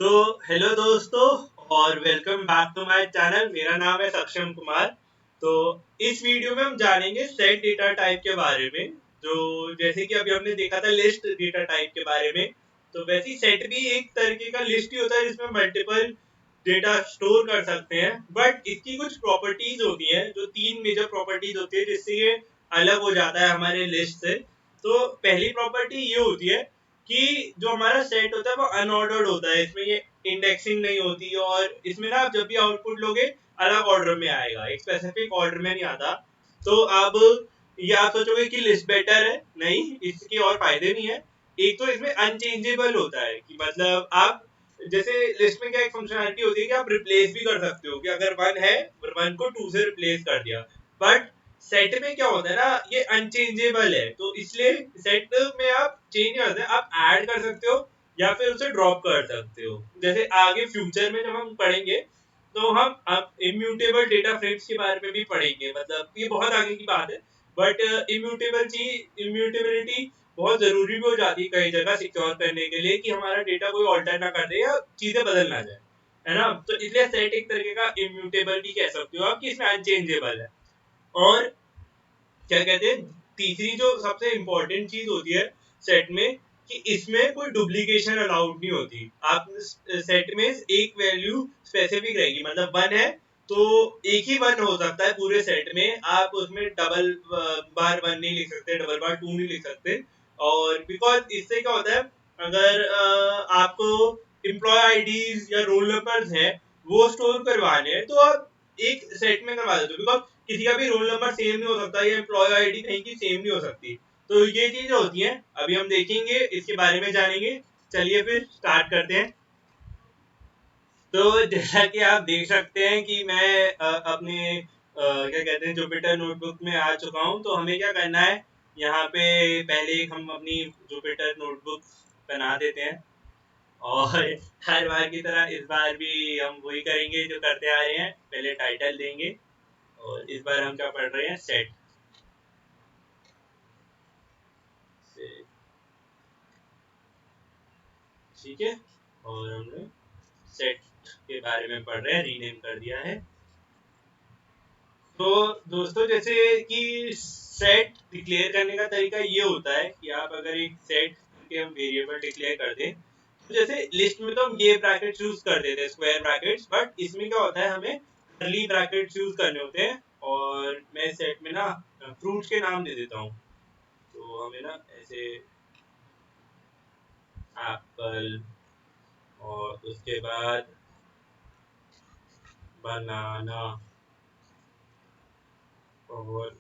तो हेलो दोस्तों और welcome back to my channel. मेरा नाम है सक्षम कुमार। तो इस वीडियो में हम जानेंगे सेट डेटा टाइप के बारे में। जो जैसे कि अभी हमने देखा था लिस्ट डेटा टाइप के बारे में, तो वैसे ही सेट भी एक तरीके का लिस्ट ही होता है जिसमें मल्टीपल डेटा स्टोर कर सकते हैं। बट इसकी कुछ प्रॉपर्टीज होती हैं, जो तीन मेजर प्रॉपर्टीज होती है जिससे ये अलग हो जाता है हमारे लिस्ट से। तो पहली प्रॉपर्टी ये होती है कि जो हमारा सेट होता है वो अनऑर्डर्ड होता है, इसमें ये इंडेक्सिंग नहीं होती और इसमें ना आप जब भी आउटपुट लोगे अलग ऑर्डर में आएगा, एक स्पेसिफिक ऑर्डर में नहीं आता। तो अब ये आप सोचोगे कि लिस्ट बेटर है, नहीं, इसके और फायदे नहीं है। एक तो इसमें अनचेंजेबल होता है कि मतलब आप जैसे लिस्ट में क्या एक फंक्शनलिटी होती है कि आप रिप्लेस भी कर सकते हो, कि अगर वन है, वन को टू से रिप्लेस कर दिया। बट सेट में क्या होता है ना, ये अनचेंजेबल है, तो इसलिए सेट में आप चेंज कर सकते हैं, आप ऐड कर सकते हो या फिर उसे ड्रॉप कर सकते हो। जैसे आगे फ्यूचर में जब हम पढ़ेंगे तो हम अब इम्यूटेबल डेटा फ्रेम्स के बारे में भी पढ़ेंगे, मतलब ये बहुत आगे की बात है। बट इम्यूटेबिलिटी बहुत जरूरी भी हो जाती है कई जगह सिक्योर करने के लिए, कि हमारा डेटा कोई ऑल्टर ना कर दे या चीजें बदल ना जाए, है ना। तो इसलिए सेट एक तरीके का इम्यूटेबल भी कह सकते हो आप, कि इसमें अनचेंजेबल है। और क्या कहते हैं, तीसरी जो सबसे इम्पोर्टेंट चीज होती है सेट में, कि इसमें कोई डुप्लीकेशन अलाउड नहीं होती। आप सेट में एक वैल्यू स्पेसिफिक रहेगी, मतलब वन है तो एक ही वन हो सकता है पूरे सेट में, आप उसमें डबल बार वन नहीं लिख सकते, डबल बार टू नहीं लिख सकते। और बिकॉज इससे क्या होता है, अगर आपको एम्प्लॉय आईडीज या रोल नंबर्स हैं वो स्टोर करवाने हैं, तो आप एक सेट में करवा देते हो, बिकॉज किसी का भी रोल नंबर सेम नहीं हो सकता या एम्प्लॉय आईडी कहीं की सेम नहीं हो सकती। तो ये चीजें होती हैं, अभी हम देखेंगे, इसके बारे में जानेंगे। चलिए फिर स्टार्ट करते हैं। तो जैसा कि आप देख सकते हैं कि मैं अपने क्या कहते हैं जुपिटर नोटबुक में आ चुका हूँ। तो हमें क्या करना है, यहाँ पे पहले हम अपनी जुपिटर नोटबुक बना देते हैं। और हर बार की तरह इस बार भी हम वही करेंगे जो करते आ रहे हैं, पहले टाइटल देंगे। और इस बार हम क्या पढ़ रहे हैं, सेट। ठीक है, और हमने सेट के बारे में पढ़ रहे हैं, रीनेम कर दिया है। तो दोस्तों जैसे कि सेट डिक्लेयर करने का तरीका ये होता है कि आप अगर एक सेट के हम वेरिएबल डिक्लेयर कर दें, तो जैसे लिस्ट में तो हम ये ब्रैकेट यूज कर देते हैं, स्क्वायर ब्रैकेट्स, बट इसमें क्या होता है, हमें कर्ली ब्रैकेट्स यूज करने होते हैं। और मैं सेट में ना फ्रूट्स के नाम दे देता हूँ। तो हमें ना ऐसे एप्पल, और उसके बाद बनाना, और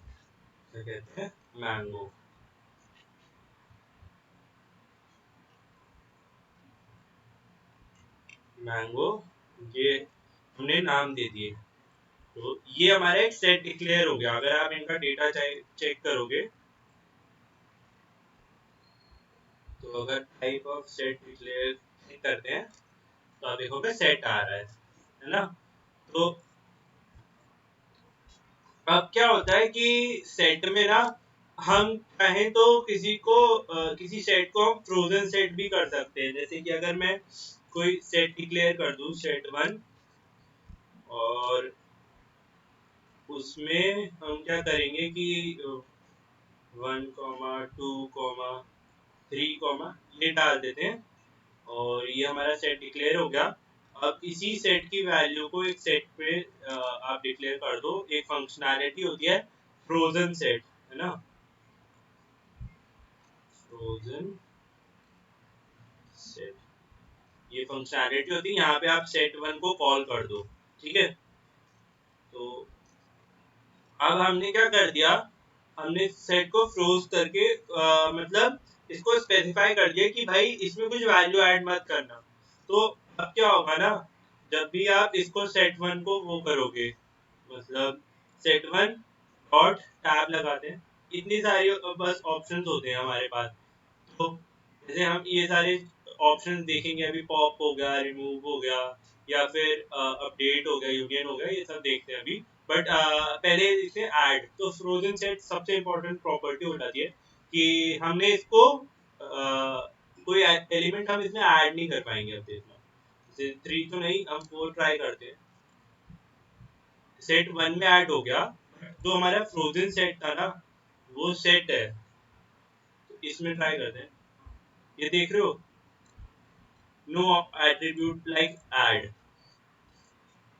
क्या कहते हैं, मैंगो। मैंगो, ये हमने नाम दे दिए। तो ये हमारा एक सेट डिक्लेयर हो गया। अगर आप इनका डेटा चेक करोगे, तो अगर टाइप ऑफ सेट डिक्लेयर करते हैं तो आप देखोगे सेट आ रहा है ना। तो अब क्या होता है कि सेट में ना हम चाहें तो किसी सेट को हम फ्रोजन सेट भी कर सकते हैं। जैसे कि अगर मैं कोई सेट डिक्लेयर कर दूं, सेट वन, और उसमें हम क्या करेंगे कि one comma two comma three comma ये डाल देते हैं, और ये हमारा सेट डिक्लेयर हो गया। अब इसी सेट की वैल्यू को एक सेट पे आप डिक्लेयर कर दो। एक फंक्शनैलिटी होती है फ्रोजन सेट, है ना, फ्रोजन सेट, ये फंक्शनैलिटी होती है। यहाँ पे आप सेट वन को कॉल कर दो, ठीक है। तो अब हमने क्या कर दिया, हमने सेट को फ्रोज करके मतलब इसको स्पेसिफाई कर दिया कि भाई इसमें कुछ वैल्यू ऐड मत करना। तो अब क्या होगा ना, जब भी आप इसको सेट वन को वो करोगे, मतलब सेट वन डॉट टैब लगाते हैं, इतनी सारी बस ऑप्शंस होते हैं हमारे पास। तो जैसे हम ये सारे ऑप्शंस देखेंगे, अभी पॉप हो गया, रिमूव हो गया, या फिर अपडेट हो गया, यूनियन हो गया, ये सब देखते हैं अभी। बट पहले देखते हैं ऐड। तो फ्रोजन सेट सबसे इम्पोर्टेंट प्रॉपर्टी हो जाती है कि हमने इसको कोई एलिमेंट हम इसमें ऐड नहीं कर पाएंगे अब देखना। थ्री तो नहीं, हम फोर ट्राई करते हैं। सेट वन में ऐड हो गया, जो हमारा फ्रोजन सेट था ना वो सेट है, तो इसमें ट्राई करते हैं। ये देख रहे हो, नो एट्रीब्यूट लाइक ऐड,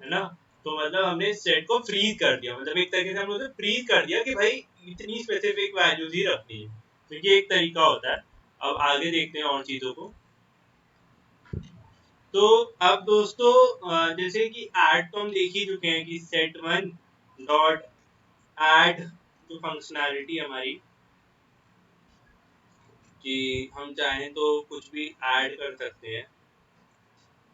है ना। तो मतलब हमने सेट को फ्रीज कर दिया, मतलब एक तरीके से हमने उसे फ्रीज कर दिया कि भाई इतनी स्पेसिफिक वैल्यूज ही रखनी है। तो ये एक तरीका होता है। अब आगे देखते हैं और चीजों को। तो अब दोस्तों जैसे कि ऐड तो हम देख ही चुके हैं कि सेट वन डॉट ऐड, जो फंक्शनैलिटी हमारी कि हम चाहें तो कुछ भी ऐड कर सकते हैं,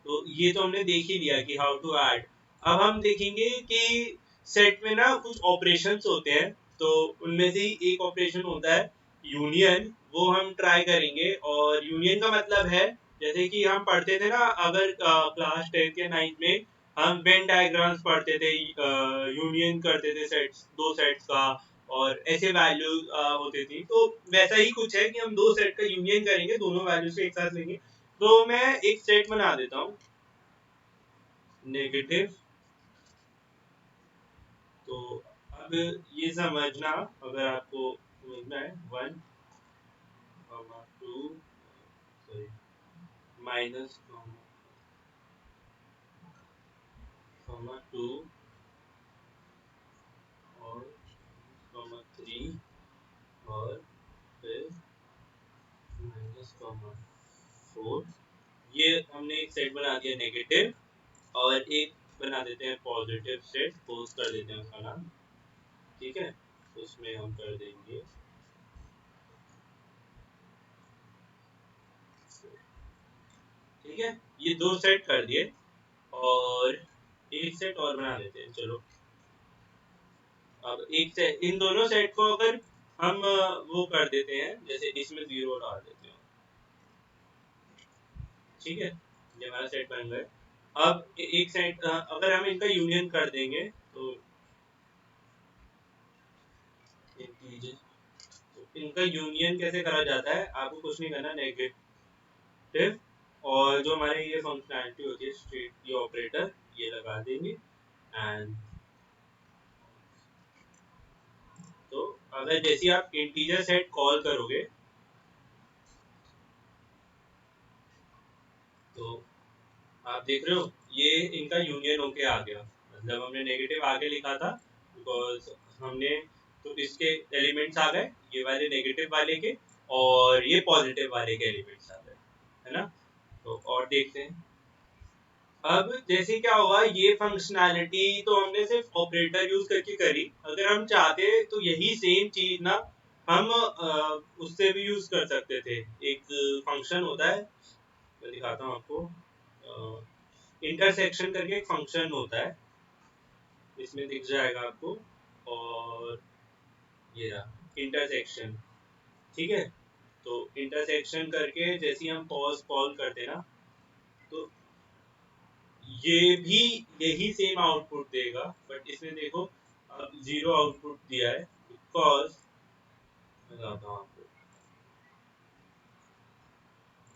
तो ये तो हमने देख ही लिया कि हाउ टू ऐड। अब हम देखेंगे कि सेट में ना कुछ ऑपरेशंस होते हैं, तो उनमें से ही एक ऑपरेशन होता है यूनियन, वो हम ट्राई करेंगे। और यूनियन का मतलब है, जैसे कि हम पढ़ते थे ना, अगर क्लास 10th या 9th में हम वेन डायग्राम्स पढ़ते थे, यूनियन करते थे सेट्स, दो सेट्स का, और ऐसे वैल्यू होती थी। तो वैसा ही कुछ है कि हम दो सेट का यूनियन करेंगे, दोनों वैल्यूज को एक साथ लेंगे। तो मैं एक सेट बना देता हूँ नेगेटिव। तो अब ये समझना, अगर आपको समझना है, one two, sorry, minus two और थ्री, और फिर माइनस फोर। ये हमने एक सेट बना दिया नेगेटिव, और एक बना देते हैं पॉजिटिव सेट, पोस्ट कर देते हैं उसका नाम, ठीक है। उसमें हम कर देंगे, ठीक है। ये दो सेट कर दिए, और एक सेट और बना देते हैं, चलो। अब एक सेट, इन दोनों सेट को अगर हम वो कर देते हैं, जैसे इसमें जीरो डाल देते हैं, ठीक है, ये हमारा सेट बन गए। अब एक सेट अगर हम इनका यूनियन कर देंगे, तो इनका यूनियन कैसे करा जाता है, आपको कुछ नहीं करना, नेगेटिव, और जो हमारे ये फंक्शनैलिटी होती है स्ट्रेट, ये ऑपरेटर ये लगा देंगे। एंड तो अगर जैसे आप इंटीजर सेट कॉल करोगे, तो आप देख रहे हो ये इनका यूनियन होके आ गया। मतलब हमने नेगेटिव आगे लिखा था, बिकॉज हमने, तो इसके एलिमेंट्स आ गए, ये वाले नेगेटिव वाले के, और ये पॉजिटिव वाले के एलिमेंट्स आ गए, है ना। तो और देखते हैं। अब जैसे क्या हुआ, ये फंक्शनैलिटी तो हमने सिर्फ ऑपरेटर यूज करके करी। अगर हम चाहते तो यही सेम चीज ना हम उससे भी यूज कर सकते थे। एक फंक्शन होता है, मैं दिखाता हूँ आपको, इंटरसेक्शन करके एक फंक्शन होता है, इसमें दिख जाएगा आपको। और ये रहा इंटरसेक्शन, ठीक है। तो इंटरसेक्शन करके जैसे हम पॉज कॉल करते ना, तो ये भी यही सेम आउटपुट देगा, बट इसमें देखो अब जीरो आउटपुट दिया है, बिकॉज बताता हूँ आपको,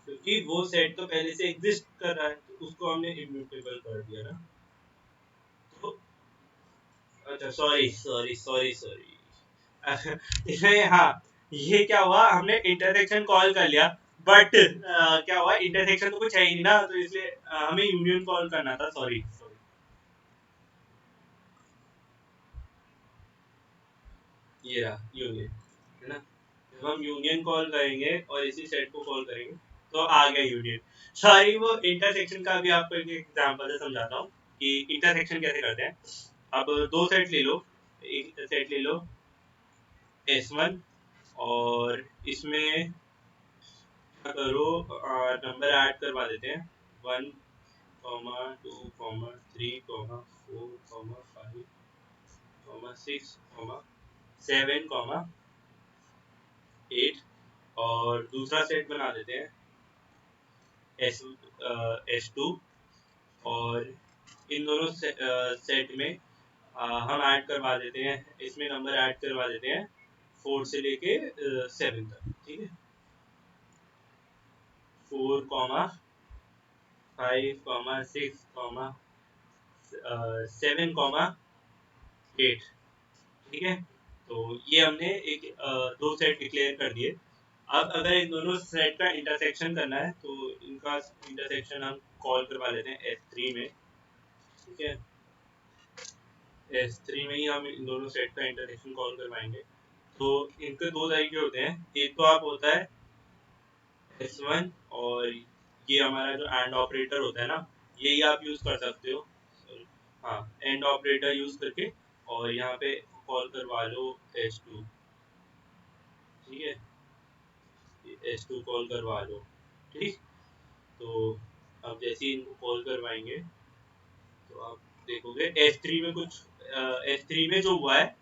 क्योंकि वो सेट तो पहले से एग्जिस्ट कर रहा है, तो उसको हमने इम्यूटेबल कर दिया ना। तो अच्छा, सॉरी सॉरी सॉरी सॉरी इसमें, हाँ, ये क्या हुआ, हमने इंटरसेक्शन कॉल कर लिया, बट क्या हुआ, इंटरसेक्शन तो कुछ है ही नहीं ना, तो इसलिए हमें यूनियन कॉल करना था, सॉरी सॉरी। ये रहा यूनियन, है ना। जब हम यूनियन कॉल करेंगे और इसी सेट को कॉल करेंगे, तो आ गया यूनियन। सॉरी, वो इंटरसेक्शन का भी आपको एक एग्जांपल से समझाता हूँ कि इंटरसेक्शन कैसे करते हैं। अब दो सेट ले लो, एक सेट ले लो S1, और इसमें क्या करो, नंबर ऐड करवा देते हैं, 1, 2, 3, 4, 5, 6, 7, 8। और दूसरा सेट बना देते हैं S2, और इन दोनों सेट में हम ऐड करवा देते हैं, इसमें नंबर ऐड करवा देते हैं 4 से लेके 7 तक, ठीक है। 4, 5,6,7,8। ठीक है, तो ये हमने एक दो सेट डिक्लेयर कर दिए। अब अगर इन दोनों सेट का इंटरसेक्शन करना है तो इनका इंटरसेक्शन हम कॉल करवा लेते हैं S3 में। ठीक है, S3 में ही हम इन दोनों सेट का इंटरसेक्शन कॉल करवाएंगे। तो इनके दो तरीके होते हैं, एक तो आप होता है S1, और ये हमारा जो एंड ऑपरेटर होता है ना, यही आप यूज कर सकते हो। हाँ, एंड ऑपरेटर यूज करके और यहाँ पे कॉल करवा लो S2। ठीक है, S2 कॉल करवा लो। ठीक, तो अब जैसे ही इनको कॉल करवाएंगे तो आप देखोगे S3 में कुछ S3 में जो हुआ है,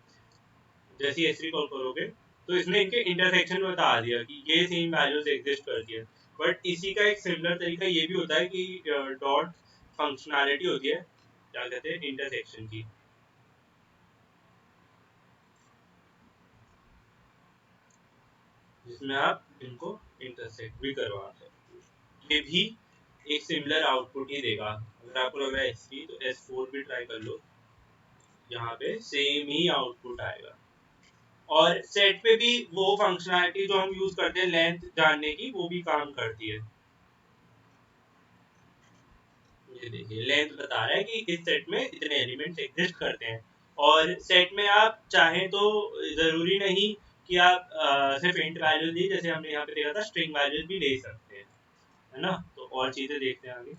जैसे ही S3 कॉल करोगे तो इसने इनके इंटरसेक्शन बता दिया कि ये सेम वैल्यूज एग्जिस्ट करती है। बट इसी का एक सिमिलर तरीका ये भी होता है कि डॉट फंक्शनैलिटी होती है, क्या कहते हैं, इंटरसेक्शन की, जिसमें आप इनको इंटरसेक्ट भी करवा सकते हो। ये भी एक सिमिलर आउटपुट ही देगा। अगर आपको लग रहा है S3, तो S4 भी ट्राई कर लो, यहाँ पे सेम ही आउटपुट आएगा। और सेट पे भी वो फंक्शनैलिटी जो हम यूज करते हैं लेंथ जानने की, वो भी काम करती है। ये देखिए, लेंथ बता रहा है कि इस सेट में इतने एलिमेंट्स एग्जिस्ट करते हैं। और सेट में आप चाहें तो जरूरी नहीं कि आप सिर्फ इंट वैल्यूज दी, जैसे हमने यहाँ पे देखा था स्ट्रिंग वैल्यूज भी ले सकते हैं, है ना। तो और चीजें देखते हैं आगे।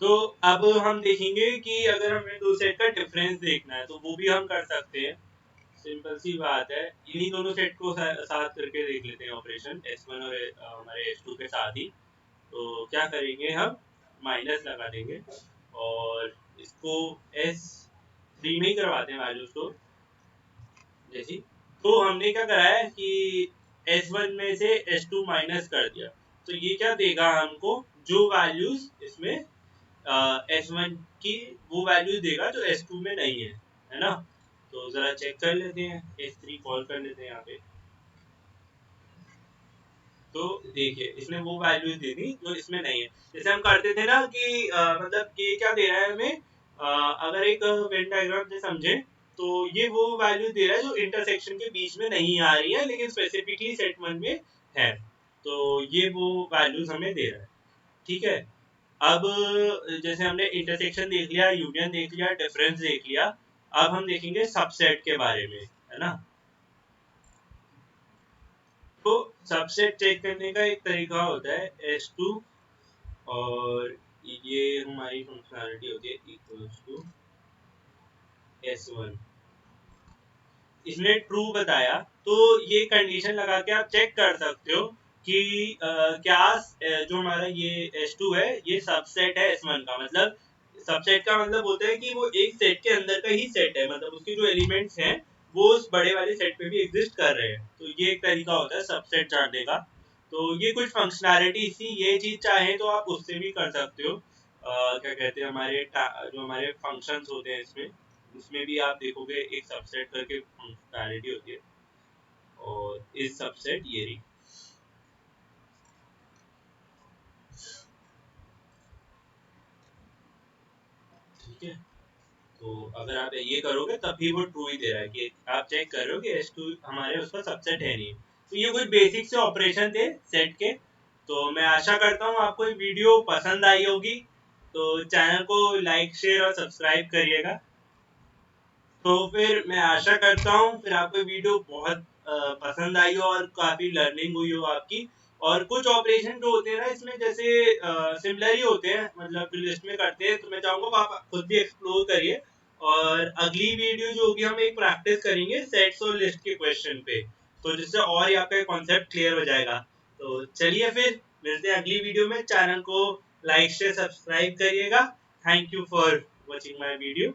तो अब हम देखेंगे कि अगर हमें दो सेट का डिफरेंस देखना है तो वो भी हम कर सकते हैं। सिंपल सी बात है, इन्हीं दोनों सेट को साथ करके देख लेते हैं ऑपरेशन S1 और हमारे S2 के साथ ही। तो क्या करेंगे, हम माइनस लगा देंगे और इसको S3 में ही करवाते हैं वैल्यू स्टोर जैसी। तो हमने क्या करा है कि S1 में से S2 माइनस कर दिया, तो ये क्या देगा हमको, जो वैल्यूज इसमें S1 की वो वैल्यूज देगा जो S2 में नहीं है ना। तो जरा चेक कर लेते हैं, S3 कॉल कर लेते हैं यहाँ पे। तो देखिए, इसने वो वैल्यूज दे दी जो इसमें नहीं है। जैसे हम करते थे ना कि मतलब कि क्या दे रहा है हमें, अगर एक वेन डायग्राम से समझे तो ये वो वैल्यू दे रहा है जो इंटरसेक्शन के बीच में नहीं आ रही है लेकिन स्पेसिफिकली सेट 1 में है। तो ये वो वैल्यूज हमें दे रहा है। ठीक है, अब जैसे हमने इंटरसेक्शन देख लिया, यूनियन देख लिया, डिफरेंस देख लिया, अब हम देखेंगे सबसेट के बारे में, है ना। तो सबसेट चेक करने का एक तरीका होता है S2, और ये हमारी फंक्शनैलिटी होती है इक्वल्स टू S1। इसने ट्रू बताया, तो ये कंडीशन लगा के आप चेक कर सकते हो कि क्या जो हमारा ये S2 है ये सबसेट है S1 का। मतलब सबसेट का मतलब होता है कि वो एक सेट के अंदर का ही सेट है, मतलब उसके जो एलिमेंट्स हैं वो उस बड़े वाले सेट पे भी एग्जिस्ट कर रहे हैं। तो ये एक तरीका होता है सबसेट जानने का। तो ये कुछ फंक्शनैलिटी थी, ये चीज चाहे तो आप उससे भी कर सकते हो। क्या कहते हैं, हमारे जो हमारे फंक्शंस होते हैं इसमें, उसमें भी आप देखोगे एक सबसेट करके फंक्शनैलिटी होती है, और इस सबसेट ये रही। ठीक है, तो अगर आप ये करोगे तब भी वो ट्रू ही दे रहा है कि आप चेक कर रहे हो कि S2 हमारे उसका सबसेट है नहीं। तो ये कुछ बेसिक से ऑपरेशन थे सेट के। तो मैं आशा करता हूँ आपको ये वीडियो पसंद आई होगी। तो चैनल को लाइक शेयर और सब्सक्राइब करिएगा। तो फिर मैं आशा करता हूँ फिर आपको वीडियो बहुत पसंद आई हो और काफी लर्निंग हुई हो आपकी। और कुछ ऑपरेशन जो होते हैं ना इसमें, जैसे सिमिलर ही होते हैं, मतलब लिस्ट में करते हैं, तो मैं चाहूंगा आप खुद भी एक्सप्लोर करिए। और अगली वीडियो जो होगी हम एक प्रैक्टिस करेंगे सेट्स और लिस्ट के क्वेश्चन पे, तो जिससे और आपका कॉन्सेप्ट क्लियर हो जाएगा। तो चलिए फिर मिलते हैं अगली वीडियो में। चैनल को लाइक शेयर सब्सक्राइब करिएगा। Thank you for watching my video.